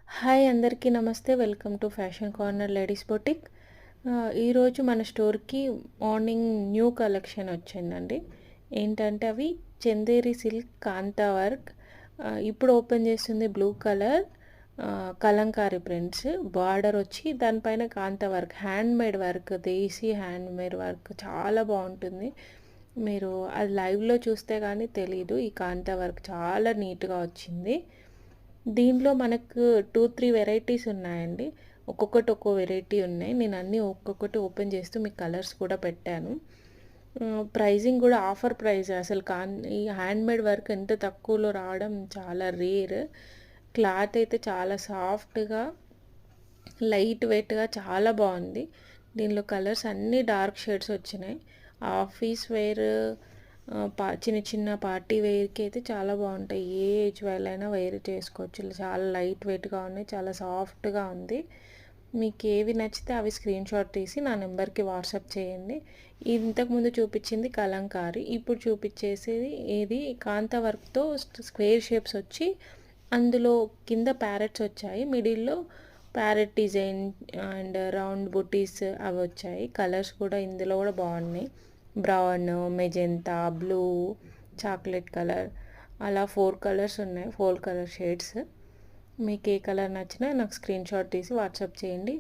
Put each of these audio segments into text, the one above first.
Hi అందరికీ నమస్తే. Welcome to fashion corner ladies boutique. ఈరోజు మన స్టోర్‌కి మార్నింగ్ న్యూ కలెక్షన్ వచ్చిందండి. ఏంటంటే అవి చందేరి సిల్క్ కాంతా వర్క్. ఇప్పుడు ఓపెన్ చేస్తుంది blue colour Kalamkari prints. Border వచ్చి దానిపైన కాంతా వర్క్, హ్యాండ్‌మేడ్ వర్క్, దేశీ హ్యాండ్‌మేడ్ వర్క్ చాలా బాగుంటుంది. మీరు అది లైవ్‌లో చూస్తే కానీ తెలీదు. ఈ కాంతా వర్క్ చాలా నీట్‌గా వచ్చింది. దీంట్లో మనకు 2, 3 వెరైటీస్ ఉన్నాయండి. ఒక్కొక్కటి ఒక్కో వెరైటీ ఉన్నాయి. నేను అన్నీ ఒక్కొక్కటి ఓపెన్ చేస్తూ మీకు కలర్స్ కూడా పెట్టాను. ప్రైజింగ్ కూడా ఆఫర్ ప్రైస్. అసలు ఈ హ్యాండ్‌మేడ్ వర్క్ ఎంత తక్కువలో రావడం చాలా రేర్. క్లాత్ అయితే చాలా సాఫ్ట్‌గా, లైట్ వెయిట్‌గా చాలా బాగుంది. దీనిలో కలర్స్ అన్నీ డార్క్ షేడ్స్ వచ్చినాయి. ఆఫీస్ వేర్, చిన్న చిన్న పార్టీ వేర్కి అయితే చాలా బాగుంటాయి. ఏ ఏజ్ వాళ్ళైనా వేర్ చేసుకోవచ్చు. చాలా లైట్ వెయిట్గా ఉన్నాయి, చాలా సాఫ్ట్గా ఉంది. మీకు ఏవి నచ్చితే అవి స్క్రీన్ షాట్ తీసి నా నెంబర్కి వాట్సాప్ చేయండి. ఇంతకుముందు చూపించింది కలంకారీ, ఇప్పుడు చూపించేసేది ఇది కాంతా వర్క్తో స్క్వేర్ షేప్స్ వచ్చి అందులో కింద ప్యారెట్స్ వచ్చాయి, మిడిల్లో ప్యారెట్ డిజైన్ అండ్ రౌండ్ బుటీస్ అవి వచ్చాయి. కలర్స్ కూడా ఇందులో కూడా బాగున్నాయి. Brown, magenta, blue, chocolate colour, అలా 4 కలర్స్ ఉన్నాయి. 4 కలర్ షేడ్స్. మీకు ఏ కలర్ నచ్చినా నాకు స్క్రీన్ షాట్ తీసి వాట్సాప్ చేయండి.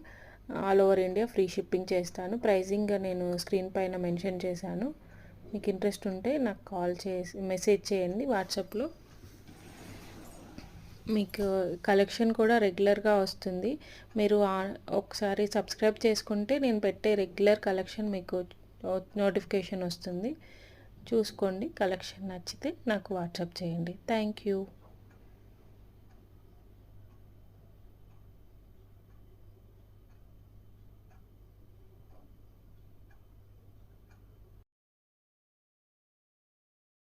All over India free shipping చేస్తాను. ప్రైజింగ్ నేను స్క్రీన్ పైన మెన్షన్ చేశాను. మీకు ఇంట్రెస్ట్ ఉంటే నాకు కాల్ చేసి మెసేజ్ చేయండి వాట్సాప్లో. మీకు కలెక్షన్ కూడా రెగ్యులర్గా వస్తుంది. మీరు ఒకసారి సబ్స్క్రైబ్ చేసుకుంటే నేను పెట్టే రెగ్యులర్ కలెక్షన్ మీకు నోటిఫికేషన్ వస్తుంది. చూసుకోండి. కలెక్షన్ నచ్చితే నాకు వాట్సాప్ చేయండి. Thank you.